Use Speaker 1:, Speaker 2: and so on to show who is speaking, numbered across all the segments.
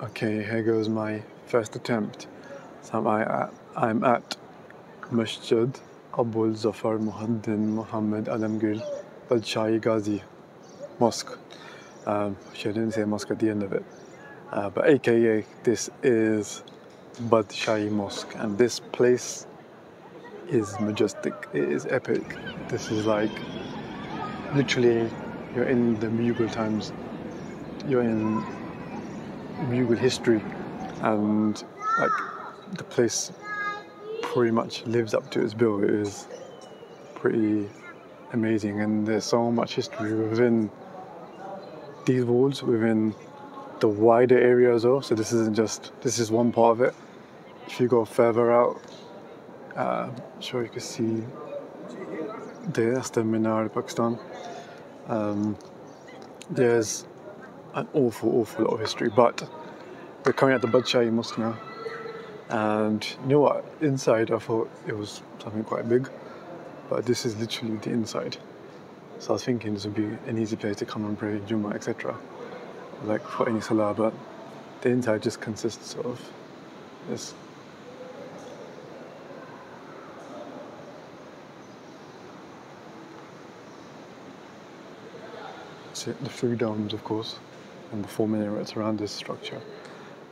Speaker 1: Okay, here goes my first attempt. So I'm at Masjid Abul Zafar Muhaddin Muhammad Alamgir Badshahi Mosque. She didn't say mosque at the end of it. But AKA, this is Badshahi Mosque, and this place is majestic. It is epic. This is like literally you're in the Mughal times. You're in Mughal history, and like the place pretty much lives up to its bill. It is pretty amazing, and there's so much history within these walls, within the wider area as well. So this is one part of it. If you go further out, sure you can see there, that's the Minar of Pakistan. There's an awful lot of history, but we're coming at the Badshahi Mosque now, and you know what, inside I thought it was something quite big, but this is literally the inside. So I was thinking this would be an easy place to come and pray Jummah, etc., like for any salah, but the inside just consists of this. The three domes, of course, and the four minarets around this structure.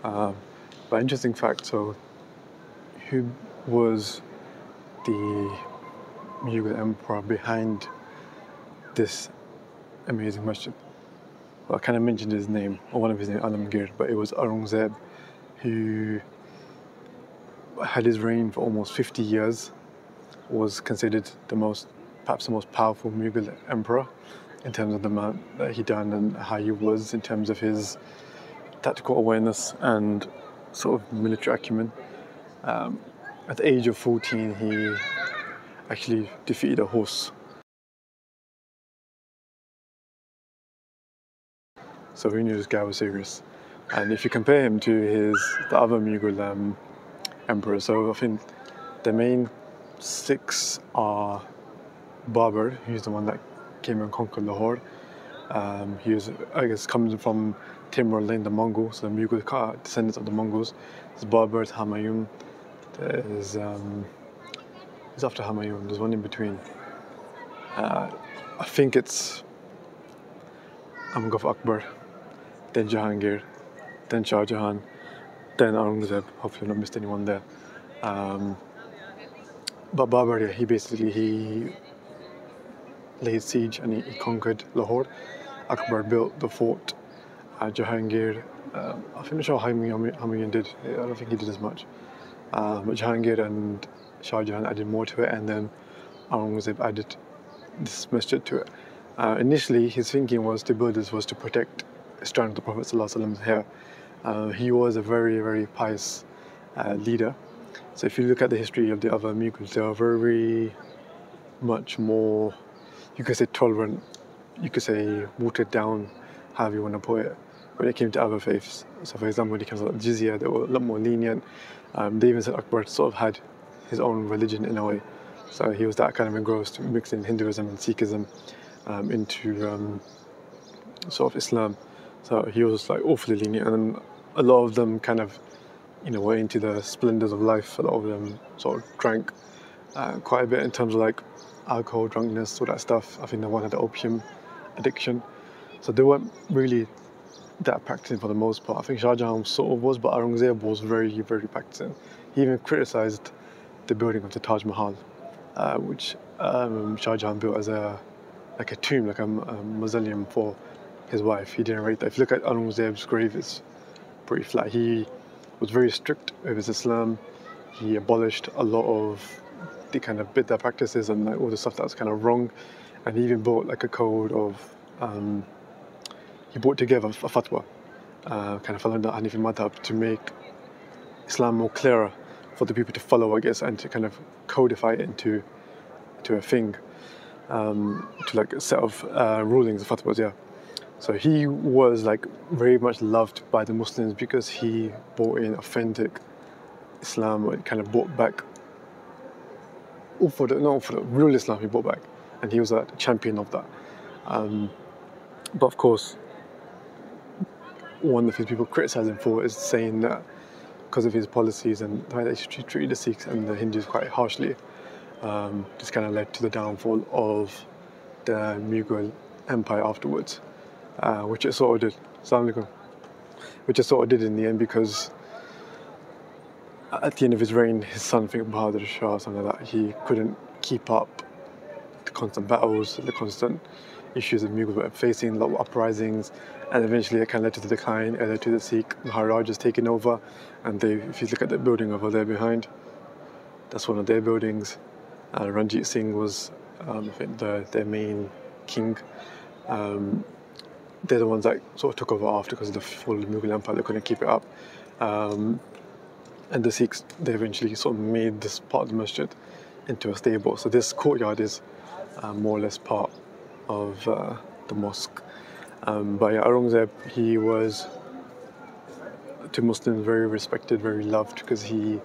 Speaker 1: But interesting fact, so who was the Mughal emperor behind this amazing masjid? Well, I kind of mentioned his name, or one of his names, Alamgir, but it was Aurangzeb, who had his reign for almost 50 years, was considered perhaps the most powerful Mughal emperor in terms of the amount that he done and how he was in terms of his tactical awareness and sort of military acumen. At the age of 14, he actually defeated a horse. So we knew this guy was serious. And if you compare him to the other Mughal emperors, so I think the main six are Babur, who's the one that came and conquered Lahore. He was, I guess, coming from Timur Lane, the Mongols, so the Mughal descendants of the Mongols. There's Babur, Humayun. There's after Humayun. There's one in between. I think it's Amgaf Akbar, then Jahangir, then Shah Jahan, then Aurangzeb. Hopefully, I've not missed anyone there. But Babur, yeah, he laid siege and he conquered Lahore. Akbar built the fort. Jahangir, I'm not sure how Humayun did. I don't think he did as much. But Jahangir and Shah Jahan added more to it, and then Aurangzeb added this masjid to it. Initially, his thinking was to protect the shrine of the Prophet ﷺ here. He was a very pious leader. So if you look at the history of the other Mughals, they are very much more, you could say, tolerant, you could say watered down, however you want to put it, when it came to other faiths. So for example, when it comes to jizya, they were a lot more lenient. They even said Akbar sort of had his own religion in a way. So he was that kind of engrossed, mixing Hinduism and Sikhism into sort of Islam. So he was like awfully lenient, and a lot of them kind of, were into the splendors of life. A lot of them sort of drank quite a bit in terms of like alcohol, drunkenness, all that stuff. I think the one had the opium addiction. So they weren't really that practicing for the most part. I think Shah Jahan sort of was, but Aurangzeb was very practicing. He even criticized the building of the Taj Mahal, which Shah Jahan built as a tomb, like a mausoleum for his wife. He didn't rate that. If you look at Aurangzeb's grave, it's pretty flat. He was very strict with his Islam. He abolished a lot of the kind of bid'ah practices and like all the stuff that was kind of wrong. And he even brought like a code of, he brought together a fatwa, kind of following the Hanafi madhab, to make Islam more clearer for the people to follow, I guess, and to kind of codify it into a thing, to like a set of rulings, fatwas, yeah. So he was like very much loved by the Muslims because he brought in authentic Islam, or kind of brought back, for the real Islam he brought back, and he was a champion of that. But of course, one of his people criticised him for is saying that because of his policies and the way that he treated the Sikhs and the Hindus quite harshly, this kind of led to the downfall of the Mughal Empire afterwards, which it sort of did. Assalamu alaikum. Which it sort of did in the end, because at the end of his reign, his son, I think Bahadur Shah or something like that, he couldn't keep up the constant battles, the constant issues that Mughals were facing, a lot of uprisings, and eventually it kind of led to the decline, it led to the Sikh Maharajas taking over. And if you look at the building over there behind, that's one of their buildings. Ranjit Singh was, I think, their main king. They're the ones that sort of took over after, because of the fall of the Mughal Empire, they couldn't keep it up. And the Sikhs, they eventually sort of made this part of the masjid into a stable. So this courtyard is more or less part of the mosque. But yeah, Aurangzeb, he was, to Muslims, very respected, very loved, because he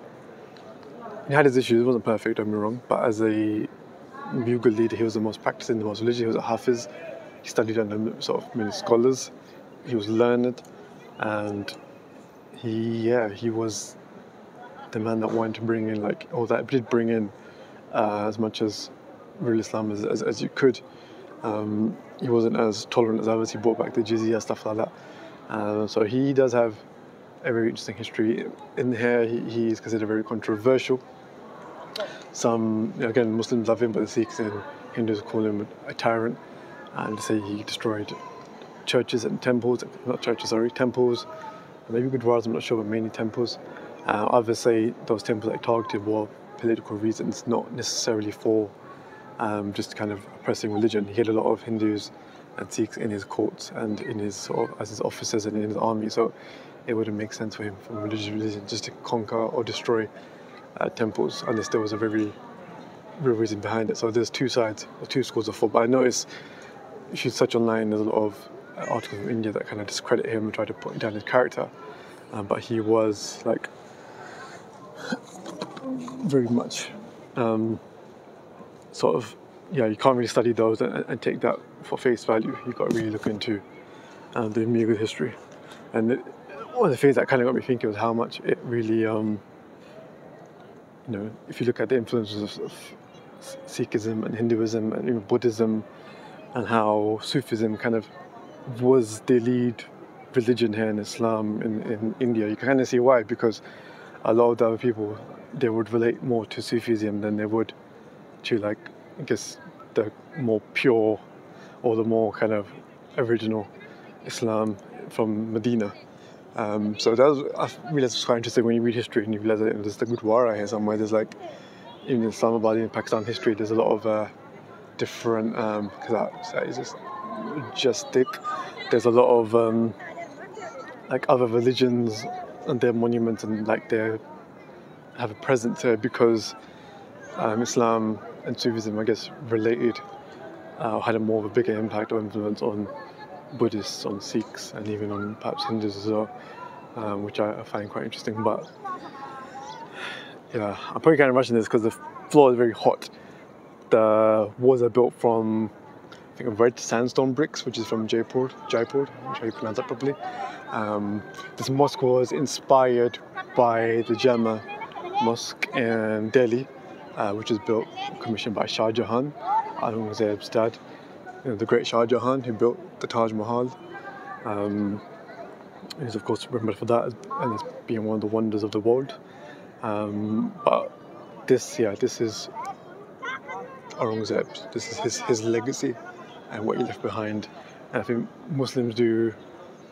Speaker 1: had his issues. He wasn't perfect, don't get me wrong, but as a Mughal leader, he was the most practicing, the most religious. He was a Hafiz. He studied under sort of many scholars. He was learned, and he was the man that wanted to bring in that did bring in as much as real Islam as you could. He wasn't as tolerant as others. He brought back the jizya, stuff like that. So he does have a very interesting history. In here, he is considered very controversial. Some, again, Muslims love him, but the Sikhs and Hindus call him a tyrant, and say he destroyed churches and temples, temples, maybe gurdwaras, I'm not sure, but mainly temples. Others say those temples that targeted were political reasons, not necessarily for just kind of oppressing religion. He had a lot of Hindus and Sikhs in his courts and in his as his officers and in his army, so it wouldn't make sense for him, from religion, just to conquer or destroy temples, unless there was a very real reason behind it. So there's two sides, or two schools of thought. But I notice, if you search online, there's a lot of articles from India that kind of discredit him and try to put down his character. But he was very much you can't really study those and take that for face value. You've got to really look into the Mughal history. And one of the things that kind of got me thinking was how much it really, if you look at the influences of Sikhism and Hinduism and even Buddhism, and how Sufism kind of was the lead religion here in Islam in India, you can kind of see why, because a lot of the other people, they would relate more to Sufism than they would to, I guess, the more pure or the more kind of original Islam from Medina. So I realised it's quite interesting when you read history and you realise that there's the Gurdwara here somewhere. There's even in Islamabad, in Pakistan history, there's a lot of different, that is just majestic. There's a lot of other religions and their monuments, and they have a presence here because Islam and Sufism, I guess, related, had a more of a bigger impact or influence on Buddhists, on Sikhs, and even on perhaps Hindus as well, which I find quite interesting. But yeah, I'm probably kind of rushing this because the floor is very hot. The walls are built from, I think, red sandstone bricks, which is from Jaipur. I'm not sure how you pronounce that properly. This mosque was inspired by the Jama Mosque in Delhi, which was commissioned by Shah Jahan, Aurangzeb's dad. The great Shah Jahan, who built the Taj Mahal. He's of course remembered for that and as being one of the wonders of the world. But this is Aurangzeb. This is his legacy and what he left behind. And I think Muslims do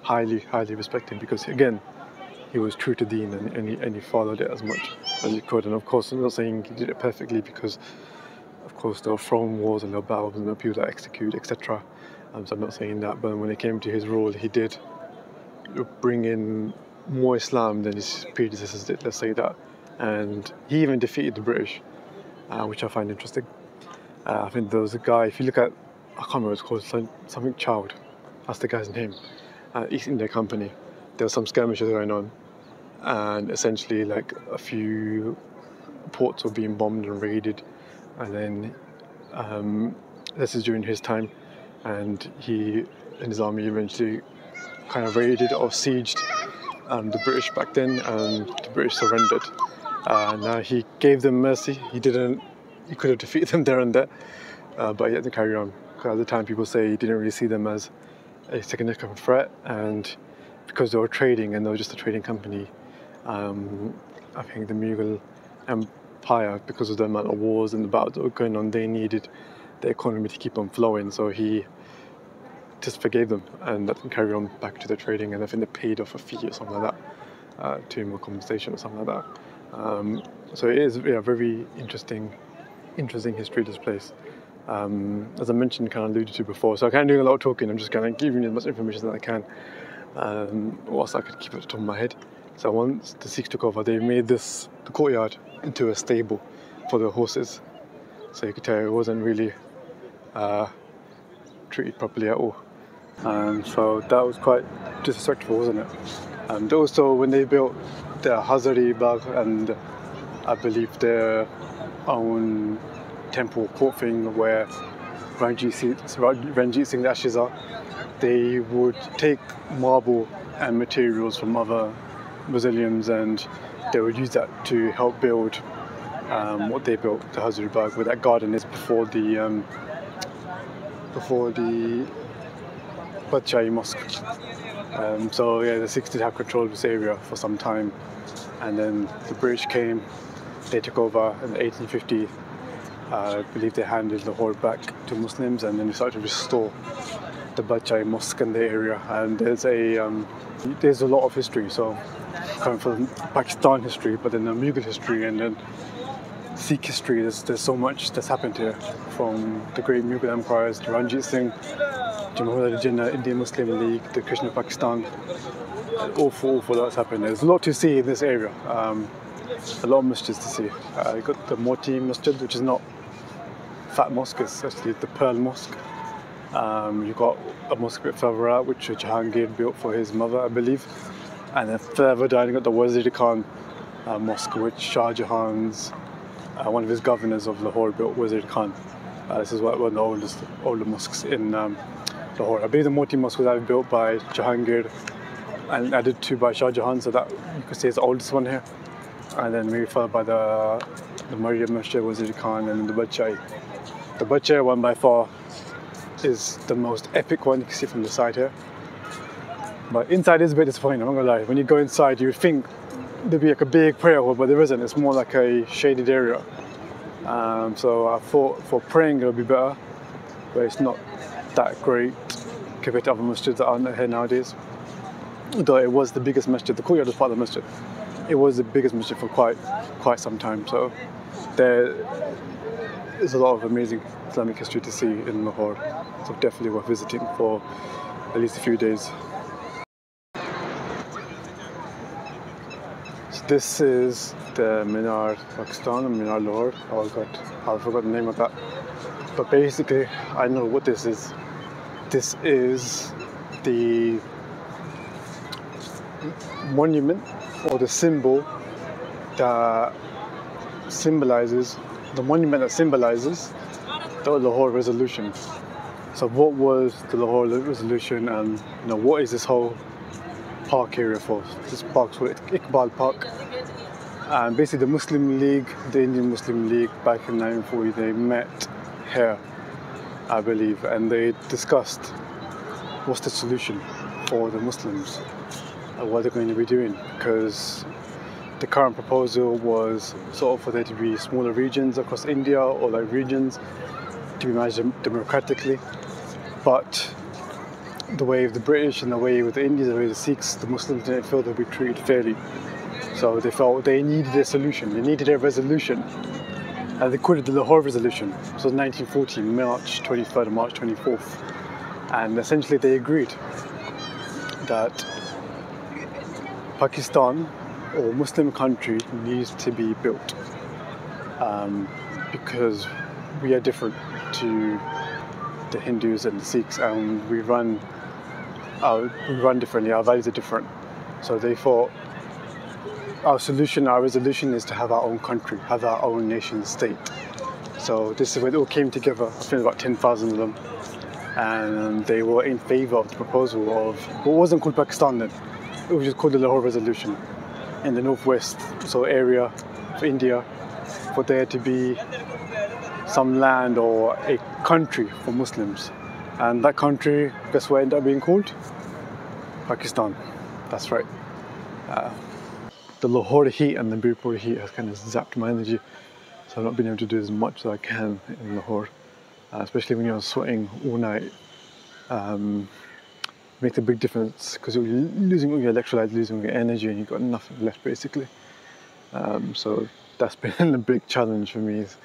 Speaker 1: highly respect him because, again, he was true to Deen and he followed it as much as he could. And of course, I'm not saying he did it perfectly, because of course there were throne wars and there were battles and there were people that execute, etc. So I'm not saying that, but when it came to his rule, he did bring in more Islam than his predecessors did, let's say that. And he even defeated the British, which I find interesting. I think there was a guy, if you look at, I can't remember what it's called, something Child, that's the guy's name, East India Company. There were some skirmishes going on, and essentially a few ports were being bombed and raided, and then this is during his time, and he and his army eventually kind of raided or sieged the British back then, and the British surrendered. And he gave them mercy. He could have defeated them there and there, but he had to carry on. Because at the time, people say he didn't really see them as a significant threat, and because they were trading and they were just a trading company, I think the Mughal Empire, because of the amount of wars and the battles that were going on, they needed the economy to keep on flowing. So he just forgave them and let them carry on back to their trading, and I think they paid off a fee or something like that, to him, or compensation or something like that. So it is very interesting history, this place. As I mentioned, kind of alluded to before, so I can't do a lot of talking. I'm just kind of giving you as much information as I can, whilst I could keep it at the top of my head. So once the Sikhs took over, they made the courtyard into a stable for the horses. So you could tell it wasn't really treated properly at all. So that was quite disrespectful, wasn't it? And also when they built the Hazari Bagh and I believe their own temple court thing where Ranjit Singh the ashes are, they would take marble and materials from other mausoleums and they would use that to help build what they built, the Hazari Bagh, where that garden is before the Badshahi Mosque. So yeah, the Sikhs did have control of this area for some time, and then the British came, they took over in 1850. I believe they handed Lahore back to Muslims, and then they started to restore the Badshahi Mosque in the area. And there's a lot of history, so coming from Pakistan history, but then the Mughal history, and then Sikh history. There's so much that's happened here, from the great Mughal empires to Ranjit Singh, Jamhuriyat Jinnah, Indian Muslim League, the Krishna Pakistan. Awful that's happened. There's a lot to see in this area. A lot of masjids to see. You got the Moti Masjid, which is not Fat Mosque, it's actually the Pearl Mosque. You've got a mosque a bit further out, which Jahangir built for his mother, I believe. And then further down, you got the Wazir Khan Mosque, which Shah Jahan's one of his governors of Lahore built, Wazir Khan. This is one of the older mosques in Lahore. I believe the Moti Mosque was either built by Jahangir and added to by Shah Jahan, so that you could say is the oldest one here. And then maybe followed by the Maryam Masjid, Wazir Khan, and then the Badshahi. The Badshahi one by far is the most epic one you can see from the side here. But inside is a bit disappointing, I'm not gonna lie. When you go inside, you would think there'd be like a big prayer hall, but there isn't. It's more like a shaded area. So I thought for praying it would be better, but it's not that great compared to other masjids that are here nowadays. Though it was the biggest masjid, the courtyard was part of the masjid. It was the biggest masjid for quite some time. So there is a lot of amazing Islamic history to see in Lahore. So definitely worth visiting for at least a few days. So this is the Minar Pakistan and Minar Lahore. Oh god, I forgot the name of that. But basically, I know what this is. This is the monument or the symbol that symbolises the Lahore Resolution. So what was the Lahore Resolution, and what is this whole park area for? This park's called Iqbal Park, and basically the Muslim League, the Indian Muslim League, back in 1940, they met here, I believe, and they discussed what's the solution for the Muslims and what they're going to be doing, because the current proposal was sort of for there to be smaller regions across India, or like regions to be managed democratically. But the way of the British and the way with the Indians, the way of the Sikhs, the Muslims didn't feel they'd be treated fairly. So they felt they needed a solution, they needed a resolution. And they called it the Lahore Resolution. So 1940, March 23rd and March 24th. And essentially they agreed that Pakistan, or Muslim country, needs to be built. Because we are different to the Hindus and the Sikhs, and we run differently, our values are different. So they thought our resolution is to have our own country, have our own nation state. So this is where it all came together. I think about 10,000 of them, and they were in favour of the proposal of what wasn't called Pakistan then. It was just called the Lahore Resolution in the northwest area of India, for there to be some land or a country for Muslims. And that country, guess what ended up being called? Pakistan. That's right. The Lahore heat and the Birpur heat has kind of zapped my energy, so I've not been able to do as much as I can in Lahore, especially when you're sweating all night. Makes a big difference because you're losing all your electrolytes, losing all your energy, and you've got nothing left basically. So that's been a big challenge for me, is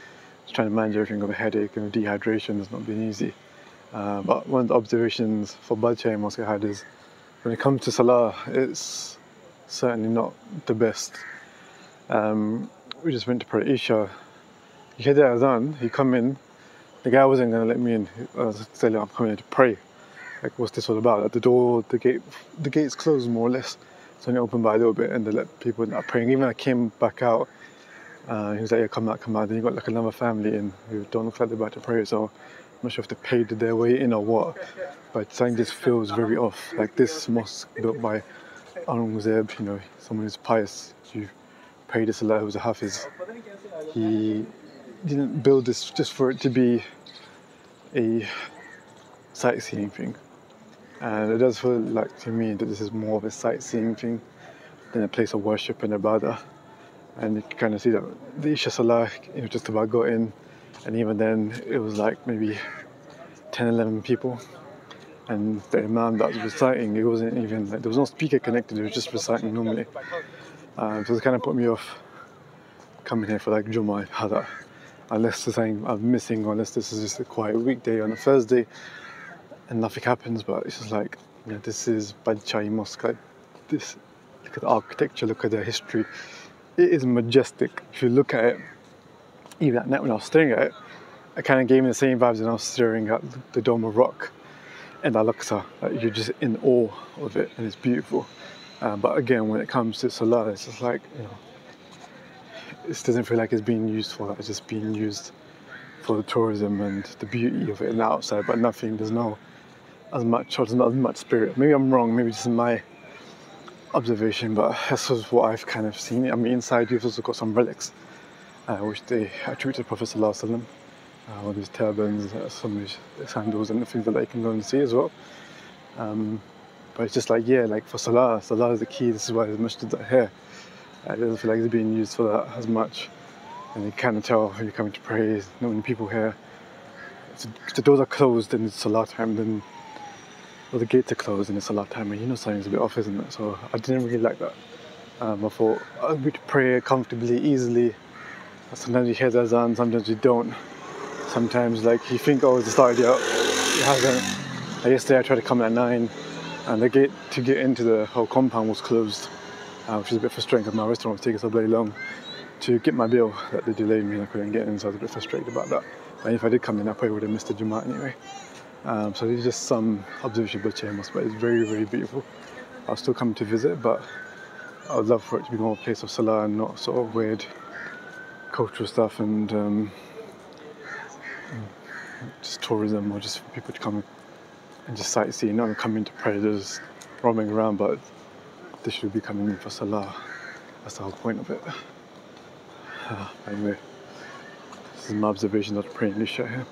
Speaker 1: trying to manage everything of a headache and dehydration has not been easy. But one of the observations for Badshahi Mosque I had is when it comes to Salah, it's certainly not the best. We just went to pray Isha. You hear the Azan, you come in, the guy wasn't going to let me in. I was saying, I'm coming in to pray. Like, what's this all about? At the door, the gate's closed more or less. It's only open by a little bit, and they let people in that praying. Even when I came back out, he was like, yeah, come out, come out. Then you got like another family in who don't look like they're about to pray, so I'm not sure if they paid their way in or what, but something just feels very off. Like this mosque built by Aurangzeb, you know, someone who's pious, who prayed this Allah, who was a Hafiz. He didn't build this just for it to be a sightseeing thing. And it does feel like to me that this is more of a sightseeing thing than a place of worship and ibadah. And you can kind of see that the Isha Salah, you know, just about got in, and even then it was like maybe 10, 11 people. And the Imam that was reciting, it wasn't even, like, there was no speaker connected, it was just reciting normally. So it kind of put me off coming here for like Jummah, Hada. Unless there's something I'm missing, or unless this is just a quiet weekday on a Thursday and nothing happens. But it's just like, you know, this is Badshahi Mosque. Like this, look at the architecture, look at the history. It is majestic. If you look at it, even at night when I was staring at it, it kind of gave me the same vibes when I was staring at the Dome of Rock and Al-Aqsa. Like, you're just in awe of it, and it's beautiful. But again, when it comes to Salah, it's just like, you know, it doesn't feel like it's being used for that. It's just being used for the tourism and the beauty of it and the outside, but nothing, there's not as much spirit. Maybe I'm wrong, maybe just in my observation, but that's what I've kind of seen. I mean, inside you've also got some relics, which they attribute to the Prophet ﷺ, all these turbans, some of his sandals and the things that you can go and see as well. But it's just like, yeah, like for Salah is the key. This is why the masjids are here. It doesn't feel like it's being used for that as much, and you kind of tell when you're coming to pray, not many people here. If the doors are closed and it's Salah time, then, or the gates are closed and it's Salah time, and you know something's a bit off, isn't it? So I didn't really like that. I thought I'd be to pray comfortably, easily. Sometimes you hear the azan, sometimes you don't. Sometimes like you think, oh, it's started out, it hasn't. Like yesterday I tried to come at 9, and the gate to get into the whole compound was closed. Which is a bit frustrating because my restaurant was taking so bloody long to get my bill that they delayed me and I couldn't get in, so I was a bit frustrated about that. But if I did come in, I probably would have missed the Jummah anyway. So these are just some observations of Badshahi Mosque, but it's very, very beautiful. I'll still come to visit, but I would love for it to be more a place of Salah and not sort of weird cultural stuff and just tourism, or just for people to come and just sightsee, not come into pray, just roaming around, but they should be coming in for Salah. That's the whole point of it. Anyway, this is my observation of praying Isha here.